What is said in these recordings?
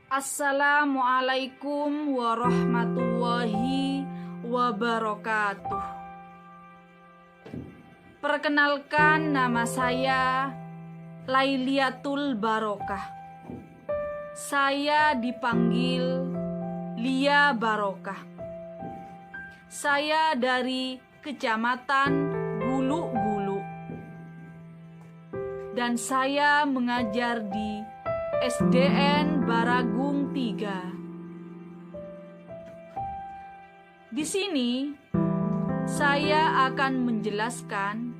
Assalamualaikum warahmatullahi wabarakatuh. Perkenalkan, nama saya Lailiatul Barokah. Saya dipanggil Lia Barokah. Saya dari Kecamatan Gulu-Gulu. Dan saya mengajar di SDN Baragung 3. Di sini saya akan menjelaskan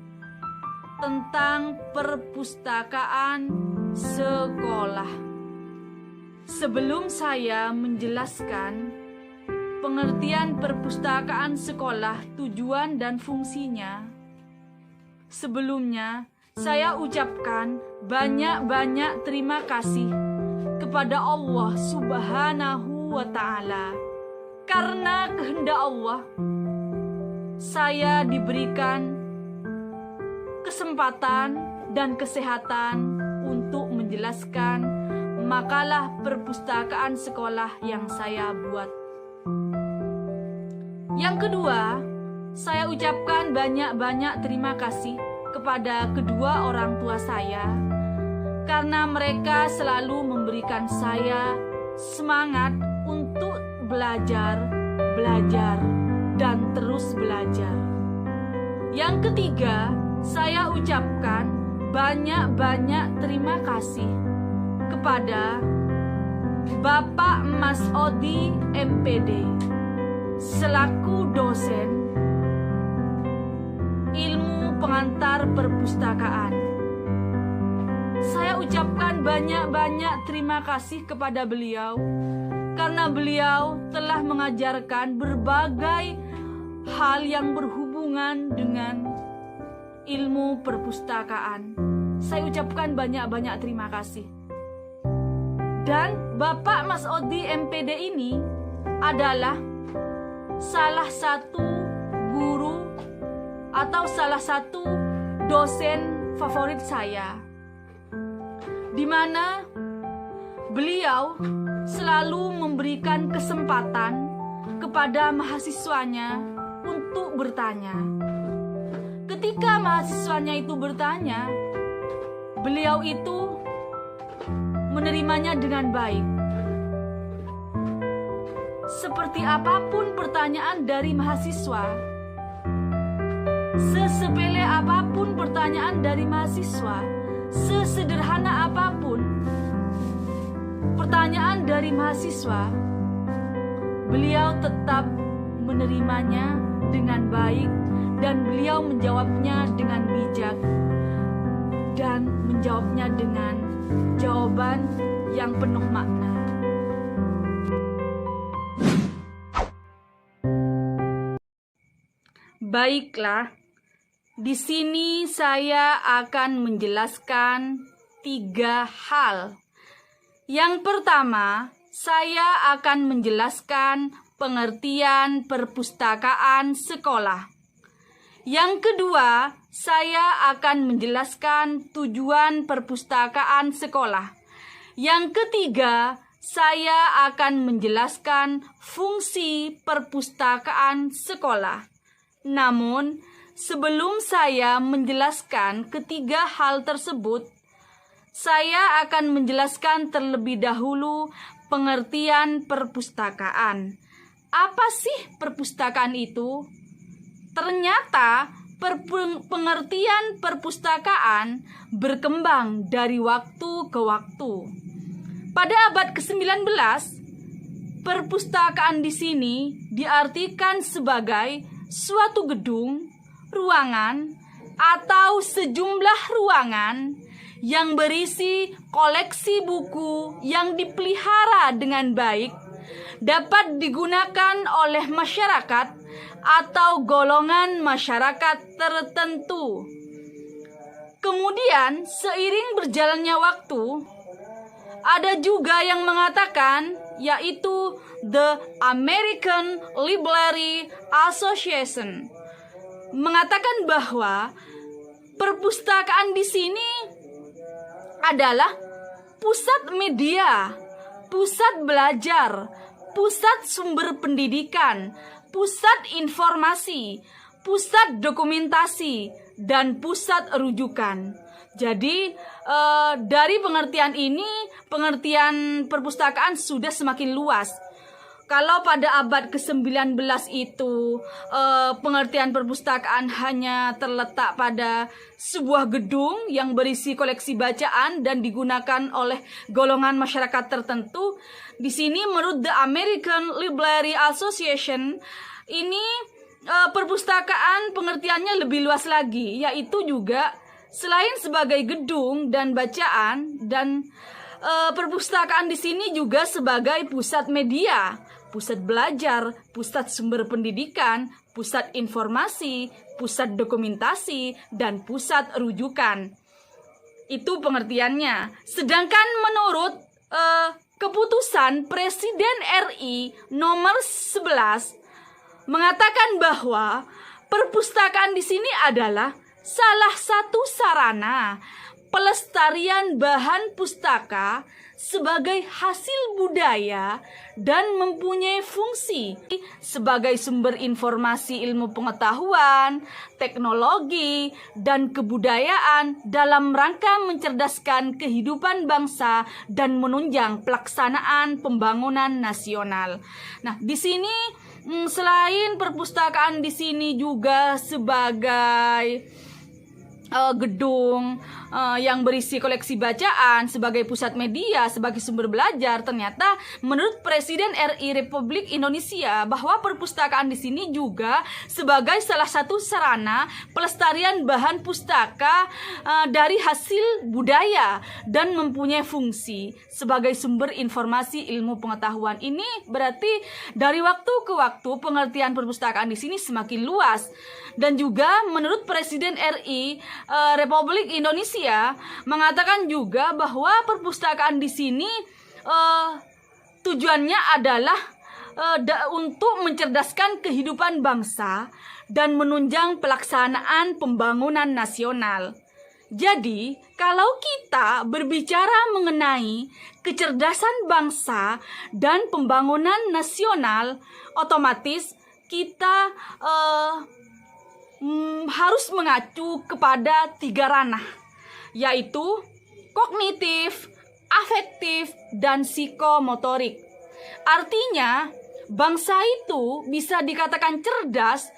tentang perpustakaan sekolah. Sebelum saya menjelaskan pengertian perpustakaan sekolah, tujuan dan fungsinya, sebelumnya saya ucapkan banyak-banyak terima kasih kepada Allah Subhanahu wa Ta'ala. Karena kehendak Allah, saya diberikan kesempatan dan kesehatan untuk menjelaskan makalah perpustakaan sekolah yang saya buat. Yang kedua, saya ucapkan banyak-banyak terima kasih kepada kedua orang tua saya, karena mereka selalu memberikan saya semangat untuk belajar, dan terus belajar. Yang ketiga, saya ucapkan banyak-banyak terima kasih kepada Bapak Mas Odi MPD selaku dosen ilmu pengantar perpustakaan. Saya ucapkan banyak-banyak terima kasih kepada beliau karena beliau telah mengajarkan berbagai hal yang berhubungan dengan ilmu perpustakaan. Saya ucapkan banyak-banyak terima kasih. Dan Bapak Mas Odi MPD ini adalah salah satu guru atau salah satu dosen favorit saya, di mana beliau selalu memberikan kesempatan kepada mahasiswanya untuk bertanya. Ketika mahasiswanya itu bertanya, beliau itu menerimanya dengan baik. Seperti apapun pertanyaan dari mahasiswa, sesepele apapun pertanyaan dari mahasiswa, sesederhana apapun pertanyaan dari mahasiswa, beliau tetap menerimanya dengan baik dan beliau menjawabnya dengan bijak dan menjawabnya dengan jawaban yang penuh makna. Baiklah, di sini saya akan menjelaskan 3 hal. Yang pertama, saya akan menjelaskan pengertian perpustakaan sekolah. Yang kedua, saya akan menjelaskan tujuan perpustakaan sekolah. Yang ketiga, saya akan menjelaskan fungsi perpustakaan sekolah. Namun, sebelum saya menjelaskan ketiga hal tersebut, saya akan menjelaskan terlebih dahulu pengertian perpustakaan. Apa sih perpustakaan itu? Ternyata pengertian perpustakaan berkembang dari waktu ke waktu. Pada abad ke-19, perpustakaan di sini diartikan sebagai suatu gedung, ruangan, atau sejumlah ruangan yang berisi koleksi buku yang dipelihara dengan baik, dapat digunakan oleh masyarakat atau golongan masyarakat tertentu. Kemudian, seiring berjalannya waktu, ada juga yang mengatakan, yaitu The American Library Association, mengatakan bahwa perpustakaan di sini adalah pusat media, pusat belajar, pusat sumber pendidikan, pusat informasi, pusat dokumentasi, dan pusat rujukan. Jadi dari pengertian ini, pengertian perpustakaan sudah semakin luas. Kalau pada abad ke-19 itu pengertian perpustakaan hanya terletak pada sebuah gedung yang berisi koleksi bacaan dan digunakan oleh golongan masyarakat tertentu, di sini menurut The American Library Association ini perpustakaan pengertiannya lebih luas lagi, yaitu juga selain sebagai gedung dan bacaan, dan perpustakaan di sini juga sebagai pusat media, pusat belajar, pusat sumber pendidikan, pusat informasi, pusat dokumentasi, dan pusat rujukan. Itu pengertiannya. Sedangkan menurut keputusan Presiden RI nomor 11 mengatakan bahwa perpustakaan di sini adalah salah satu sarana pelestarian bahan pustaka sebagai hasil budaya dan mempunyai fungsi sebagai sumber informasi ilmu pengetahuan, teknologi, dan kebudayaan dalam rangka mencerdaskan kehidupan bangsa dan menunjang pelaksanaan pembangunan nasional. Nah, di sini selain perpustakaan di sini juga sebagai gedung yang berisi koleksi bacaan, sebagai pusat media, sebagai sumber belajar, ternyata menurut Presiden RI Republik Indonesia bahwa perpustakaan di sini juga sebagai salah satu sarana pelestarian bahan pustaka dari hasil budaya dan mempunyai fungsi sebagai sumber informasi ilmu pengetahuan. Ini berarti dari waktu ke waktu pengertian perpustakaan di sini semakin luas. Dan juga menurut Presiden RI Republik Indonesia mengatakan juga bahwa perpustakaan di sini tujuannya adalah untuk mencerdaskan kehidupan bangsa dan menunjang pelaksanaan pembangunan nasional. Jadi, kalau kita berbicara mengenai kecerdasan bangsa dan pembangunan nasional, otomatis kita harus mengacu kepada 3 ranah, yaitu kognitif, afektif, dan psikomotorik. Artinya, bangsa itu bisa dikatakan cerdas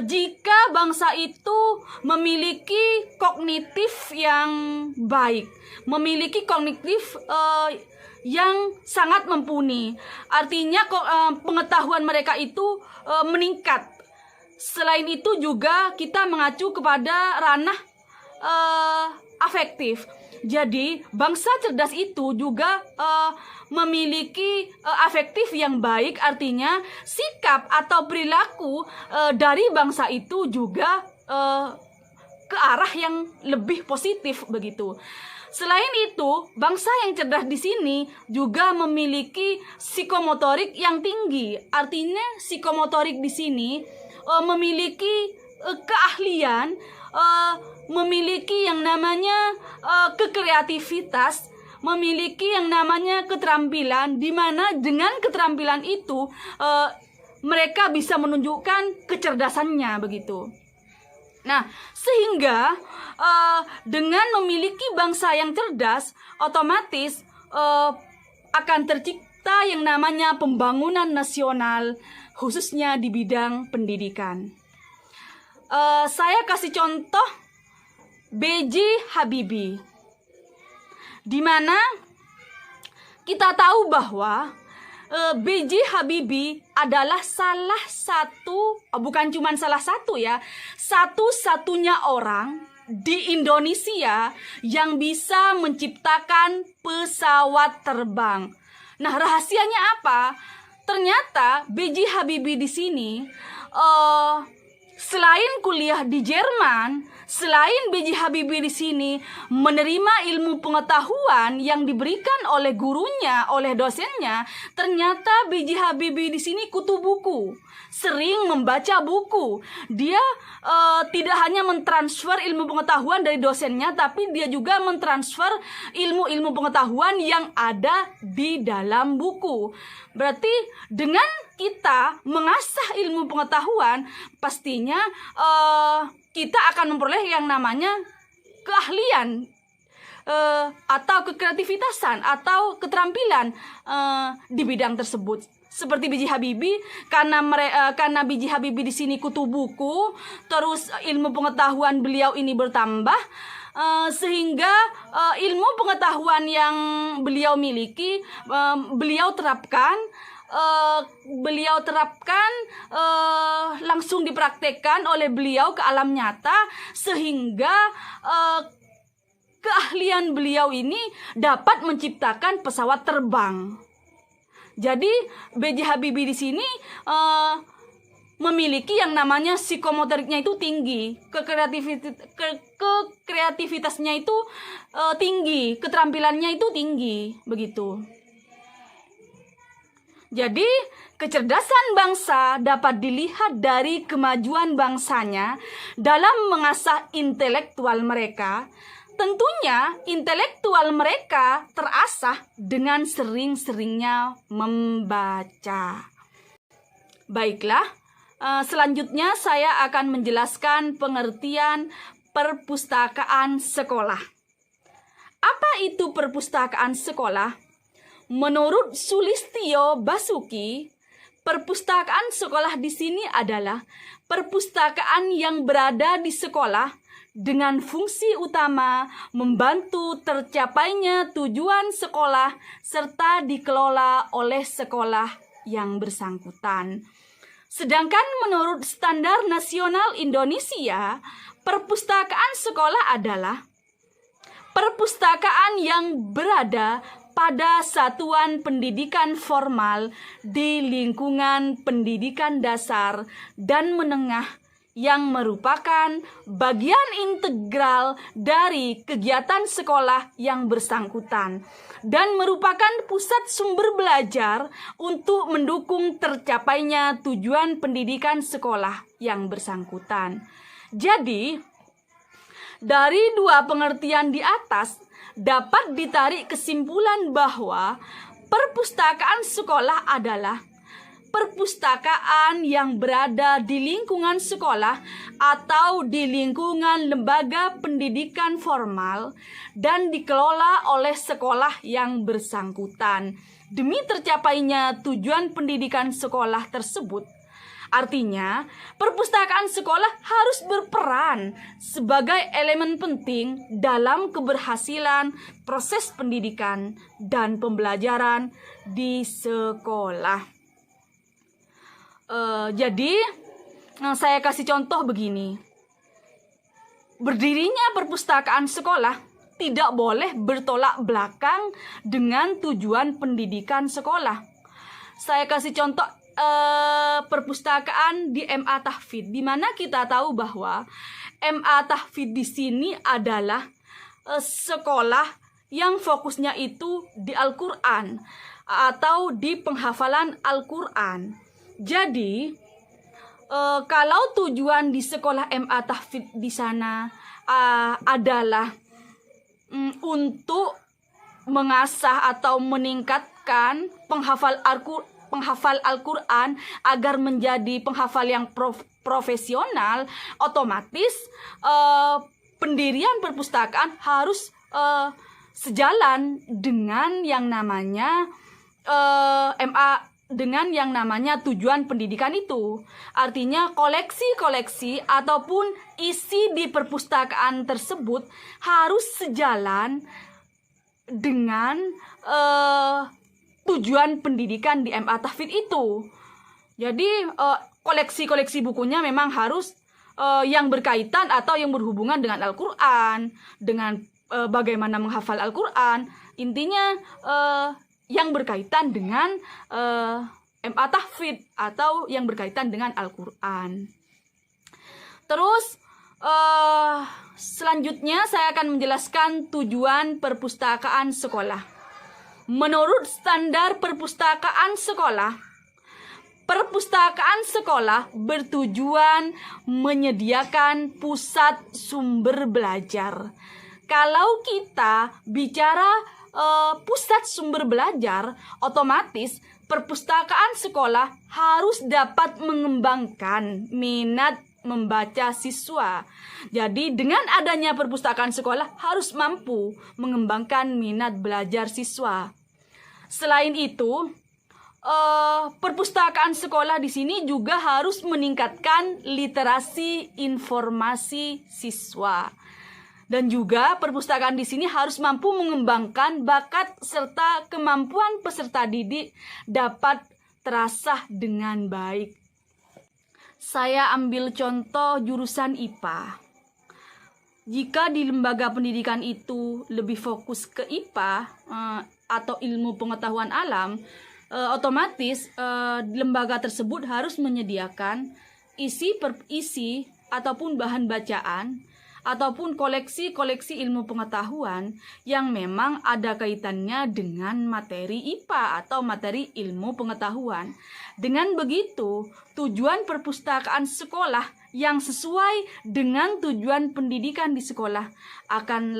jika bangsa itu memiliki kognitif yang baik, memiliki kognitif yang sangat mumpuni. Artinya pengetahuan mereka itu meningkat. Selain itu juga kita mengacu kepada ranah afektif. Jadi bangsa cerdas itu juga memiliki afektif yang baik, artinya sikap atau perilaku dari bangsa itu juga ke arah yang lebih positif begitu. Selain itu, bangsa yang cerdas di sini juga memiliki psikomotorik yang tinggi. Artinya psikomotorik di sini memiliki keahlian, memiliki yang namanya kekreativitas, memiliki yang namanya keterampilan, di mana dengan keterampilan itu mereka bisa menunjukkan kecerdasannya begitu. Nah, sehingga dengan memiliki bangsa yang cerdas, otomatis akan tercipta yang namanya pembangunan nasional, khususnya di bidang pendidikan. Saya kasih contoh B.J. Habibie, di mana kita tahu bahwa B.J. Habibie adalah salah satu, bukan cuma salah satu ya, satu-satunya orang di Indonesia yang bisa menciptakan pesawat terbang. Nah, rahasianya apa? Ternyata B.J. Habibie di sini selain kuliah di Jerman, selain B.J. Habibie di sini menerima ilmu pengetahuan yang diberikan oleh gurunya, oleh dosennya, ternyata B.J. Habibie di sini kutu buku, sering membaca buku. Dia tidak hanya mentransfer ilmu pengetahuan dari dosennya, tapi dia juga mentransfer ilmu-ilmu pengetahuan yang ada di dalam buku. Berarti dengan kita mengasah ilmu pengetahuan, pastinya kita akan memperoleh yang namanya keahlian atau kekreativitasan atau keterampilan di bidang tersebut. Seperti B.J. Habibie, karena B.J. Habibie di sini kutu buku, terus ilmu pengetahuan beliau ini bertambah, sehingga ilmu pengetahuan yang beliau miliki beliau terapkan langsung dipraktekkan oleh beliau ke alam nyata, sehingga keahlian beliau ini dapat menciptakan pesawat terbang. Jadi B.J. Habibie di sini memiliki yang namanya psikomotoriknya itu tinggi, kekreativitasnya itu tinggi, keterampilannya itu tinggi, begitu. Jadi kecerdasan bangsa dapat dilihat dari kemajuan bangsanya dalam mengasah intelektual mereka. Tentunya intelektual mereka terasah dengan sering-seringnya membaca. Baiklah, selanjutnya saya akan menjelaskan pengertian perpustakaan sekolah. Apa itu perpustakaan sekolah? Menurut Sulistyo Basuki, perpustakaan sekolah di sini adalah perpustakaan yang berada di sekolah dengan fungsi utama membantu tercapainya tujuan sekolah serta dikelola oleh sekolah yang bersangkutan. Sedangkan menurut Standar Nasional Indonesia, perpustakaan sekolah adalah perpustakaan yang berada pada satuan pendidikan formal di lingkungan pendidikan dasar dan menengah yang merupakan bagian integral dari kegiatan sekolah yang bersangkutan dan merupakan pusat sumber belajar untuk mendukung tercapainya tujuan pendidikan sekolah yang bersangkutan. Jadi, dari dua pengertian di atas dapat ditarik kesimpulan bahwa perpustakaan sekolah adalah perpustakaan yang berada di lingkungan sekolah atau di lingkungan lembaga pendidikan formal dan dikelola oleh sekolah yang bersangkutan demi tercapainya tujuan pendidikan sekolah tersebut. Artinya, perpustakaan sekolah harus berperan sebagai elemen penting dalam keberhasilan proses pendidikan dan pembelajaran di sekolah. Jadi saya kasih contoh begini. Berdirinya perpustakaan sekolah tidak boleh bertolak belakang dengan tujuan pendidikan sekolah. Saya kasih contoh perpustakaan di MA Tahfidz, di mana kita tahu bahwa MA Tahfidz di sini adalah sekolah yang fokusnya itu di Al-Quran atau di penghafalan Al-Quran. Jadi, kalau tujuan di sekolah MA Tahfidz di sana adalah untuk mengasah atau meningkatkan penghafal Al-Quran agar menjadi penghafal yang profesional, otomatis pendirian perpustakaan harus sejalan dengan yang namanya dengan yang namanya tujuan pendidikan itu. Artinya koleksi-koleksi ataupun isi di perpustakaan tersebut harus sejalan dengan tujuan pendidikan di MA Tahfidz itu. Jadi koleksi-koleksi bukunya memang harus yang berkaitan atau yang berhubungan dengan Al-Quran, dengan bagaimana menghafal Al-Quran. Intinya yang berkaitan dengan MA Tahfidz atau yang berkaitan dengan Al-Quran. Terus selanjutnya saya akan menjelaskan tujuan perpustakaan sekolah. Menurut standar perpustakaan sekolah bertujuan menyediakan pusat sumber belajar. Kalau kita bicara pusat sumber belajar, otomatis perpustakaan sekolah harus dapat mengembangkan minat membaca siswa. Jadi dengan adanya perpustakaan sekolah harus mampu mengembangkan minat belajar siswa. Selain itu, perpustakaan sekolah di sini juga harus meningkatkan literasi informasi siswa. Dan juga perpustakaan di sini harus mampu mengembangkan bakat serta kemampuan peserta didik dapat terasah dengan baik. Saya ambil contoh jurusan IPA. Jika di lembaga pendidikan itu lebih fokus ke IPA atau ilmu pengetahuan alam, otomatis lembaga tersebut harus menyediakan isi ataupun bahan bacaan ataupun koleksi-koleksi ilmu pengetahuan yang memang ada kaitannya dengan materi IPA atau materi ilmu pengetahuan. Dengan begitu, tujuan perpustakaan sekolah yang sesuai dengan tujuan pendidikan di sekolah akan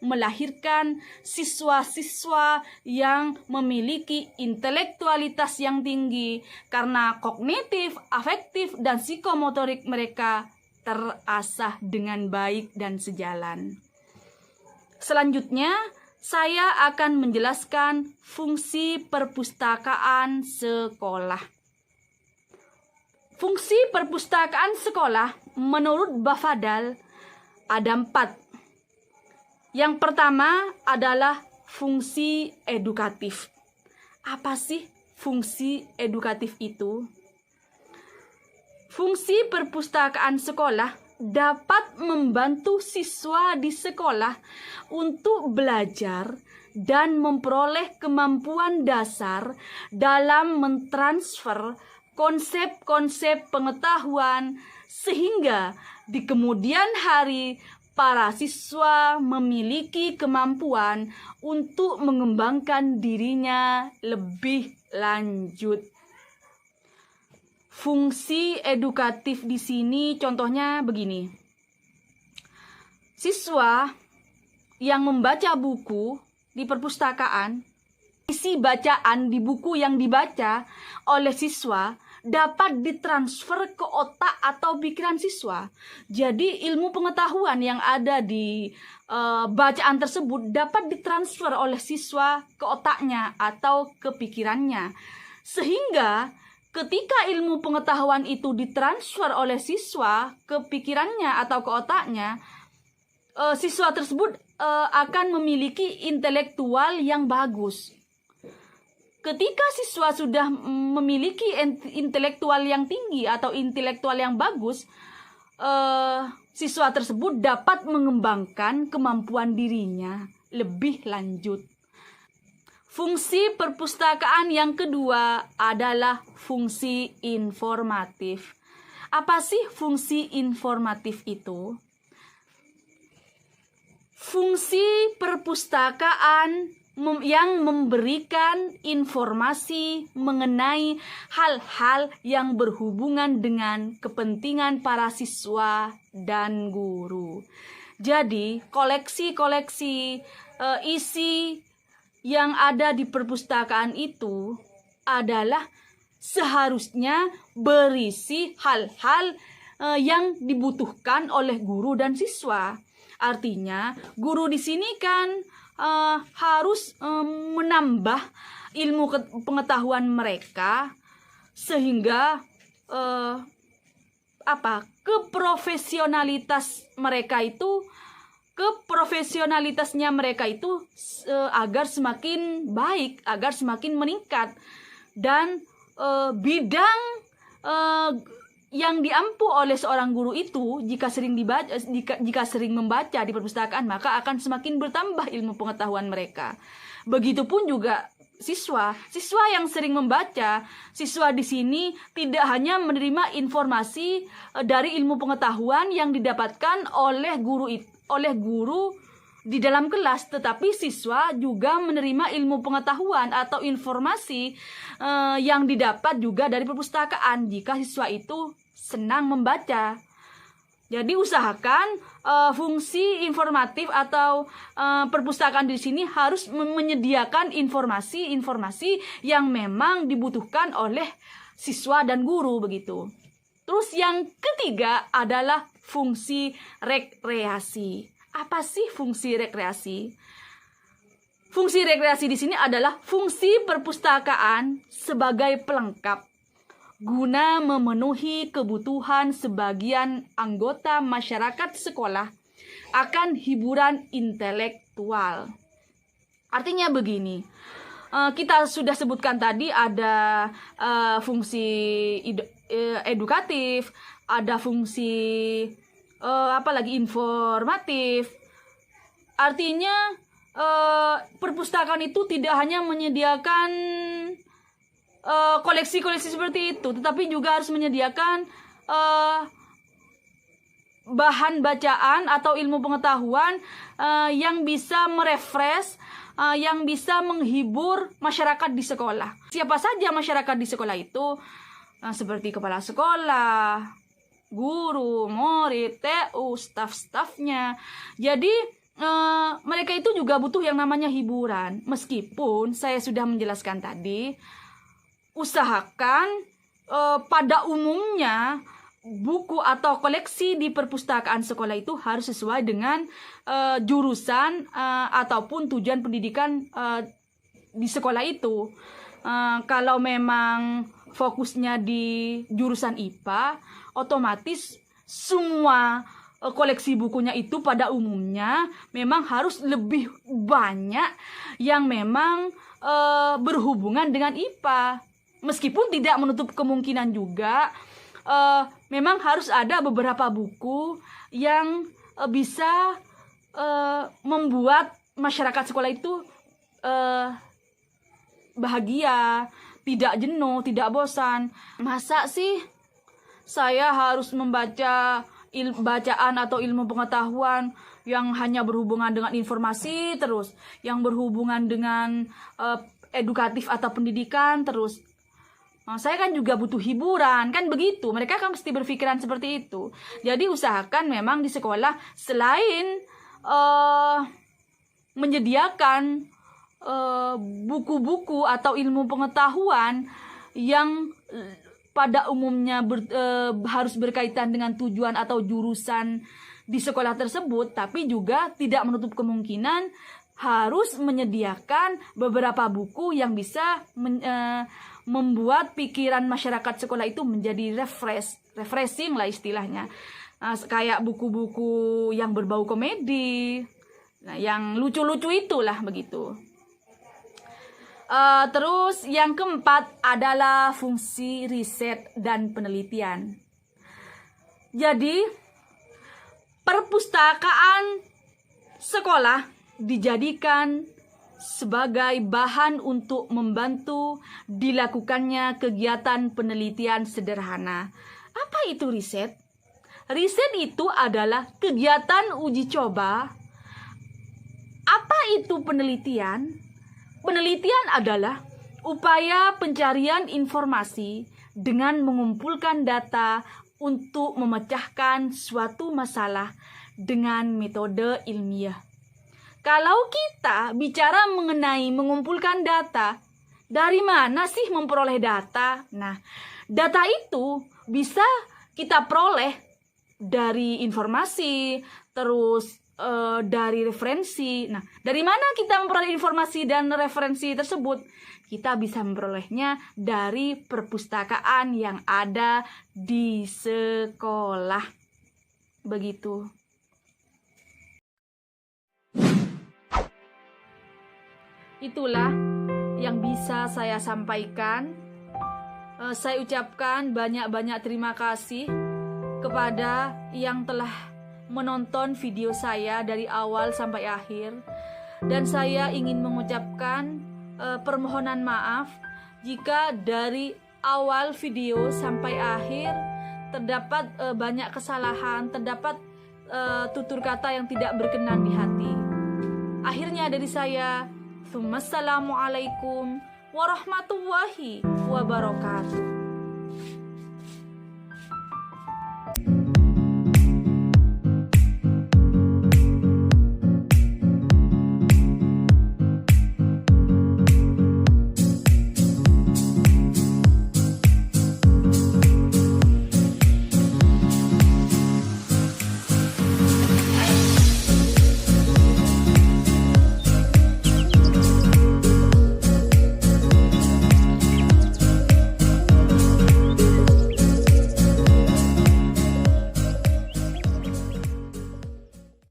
melahirkan siswa-siswa yang memiliki intelektualitas yang tinggi karena kognitif, afektif, dan psikomotorik mereka terasah dengan baik dan sejalan. Selanjutnya, saya akan menjelaskan fungsi perpustakaan sekolah. Fungsi perpustakaan sekolah menurut Bafadal ada 4. Yang pertama adalah fungsi edukatif. Apa sih fungsi edukatif itu? Fungsi perpustakaan sekolah dapat membantu siswa di sekolah untuk belajar dan memperoleh kemampuan dasar dalam mentransfer konsep-konsep pengetahuan sehingga di kemudian hari para siswa memiliki kemampuan untuk mengembangkan dirinya lebih lanjut. Fungsi edukatif di sini contohnya begini. Siswa yang membaca buku di perpustakaan, isi bacaan di buku yang dibaca oleh siswa dapat ditransfer ke otak atau pikiran siswa. Jadi ilmu pengetahuan yang ada di bacaan tersebut dapat ditransfer oleh siswa ke otaknya atau ke pikirannya. Sehingga ketika ilmu pengetahuan itu ditransfer oleh siswa ke pikirannya atau ke otaknya, siswa tersebut akan memiliki intelektual yang bagus. Ketika siswa sudah memiliki intelektual yang tinggi atau intelektual yang bagus, siswa tersebut dapat mengembangkan kemampuan dirinya lebih lanjut. Fungsi perpustakaan yang kedua adalah fungsi informatif. Apa sih fungsi informatif itu? Fungsi perpustakaan yang memberikan informasi mengenai hal-hal yang berhubungan dengan kepentingan para siswa dan guru. Jadi, koleksi-koleksi isi yang ada di perpustakaan itu adalah seharusnya berisi hal-hal yang dibutuhkan oleh guru dan siswa. Artinya, guru di sini kan harus menambah ilmu pengetahuan mereka sehingga keprofesionalitasnya mereka itu agar semakin baik, agar semakin meningkat, dan bidang yang diampu oleh seorang guru itu jika sering membaca di perpustakaan, maka akan semakin bertambah ilmu pengetahuan mereka. Begitupun juga siswa yang sering membaca. Siswa di sini tidak hanya menerima informasi dari ilmu pengetahuan yang didapatkan oleh guru di dalam kelas, tetapi siswa juga menerima ilmu pengetahuan atau informasi yang didapat juga dari perpustakaan jika siswa itu senang membaca. Jadi usahakan fungsi informatif atau perpustakaan di sini harus menyediakan informasi-informasi yang memang dibutuhkan oleh siswa dan guru begitu. Terus yang ketiga adalah fungsi rekreasi. Apa sih fungsi rekreasi? Fungsi rekreasi di sini adalah fungsi perpustakaan sebagai pelengkap guna memenuhi kebutuhan sebagian anggota masyarakat sekolah akan hiburan intelektual. Artinya begini, kita sudah sebutkan tadi ada fungsi edukatif, ada fungsi apalagi informatif. Artinya perpustakaan itu tidak hanya menyediakan koleksi-koleksi seperti itu, tetapi juga harus menyediakan bahan bacaan atau ilmu pengetahuan yang bisa merefresh, yang bisa menghibur masyarakat di sekolah. Siapa saja masyarakat di sekolah itu, seperti kepala sekolah, guru, murid, TU, staf-stafnya. Jadi mereka itu juga butuh yang namanya hiburan. Meskipun saya sudah menjelaskan tadi, usahakan pada umumnya buku atau koleksi di perpustakaan sekolah itu harus sesuai dengan jurusan ataupun tujuan pendidikan di sekolah itu. Kalau memang fokusnya di jurusan IPA, otomatis semua koleksi bukunya itu pada umumnya memang harus lebih banyak yang memang berhubungan dengan IPA. Meskipun tidak menutup kemungkinan juga memang harus ada beberapa buku yang bisa membuat masyarakat sekolah itu bahagia, tidak jenuh, tidak bosan. Masa sih saya harus membaca bacaan atau ilmu pengetahuan yang hanya berhubungan dengan informasi terus, yang berhubungan dengan edukatif atau pendidikan terus. Saya kan juga butuh hiburan, kan begitu. Mereka kan mesti berpikiran seperti itu. Jadi usahakan memang di sekolah selain menyediakan buku-buku atau ilmu pengetahuan yang pada umumnya harus berkaitan dengan tujuan atau jurusan di sekolah tersebut, tapi juga tidak menutup kemungkinan harus menyediakan beberapa buku yang bisa membuat pikiran masyarakat sekolah itu menjadi refreshing lah istilahnya. Kayak buku-buku yang berbau komedi, yang lucu-lucu itulah begitu. Terus yang keempat adalah fungsi riset dan penelitian. Jadi perpustakaan sekolah dijadikan sebagai bahan untuk membantu dilakukannya kegiatan penelitian sederhana. Apa itu riset? Riset itu adalah kegiatan uji coba. Apa itu penelitian? Penelitian adalah upaya pencarian informasi dengan mengumpulkan data untuk memecahkan suatu masalah dengan metode ilmiah. Kalau kita bicara mengenai mengumpulkan data, dari mana sih memperoleh data? Nah, data itu bisa kita peroleh dari informasi, terus dari referensi. Nah, dari mana kita memperoleh informasi dan referensi tersebut? Kita bisa memperolehnya dari perpustakaan yang ada di sekolah. Begitu. Itulah yang bisa saya sampaikan. Saya ucapkan banyak-banyak terima kasih kepada yang telah menonton video saya dari awal sampai akhir. Dan saya ingin mengucapkan permohonan maaf jika dari awal video sampai akhir terdapat banyak kesalahan, terdapat tutur kata yang tidak berkenan di hati. Akhirnya dari saya, Assalamualaikum warahmatullahi wabarakatuh.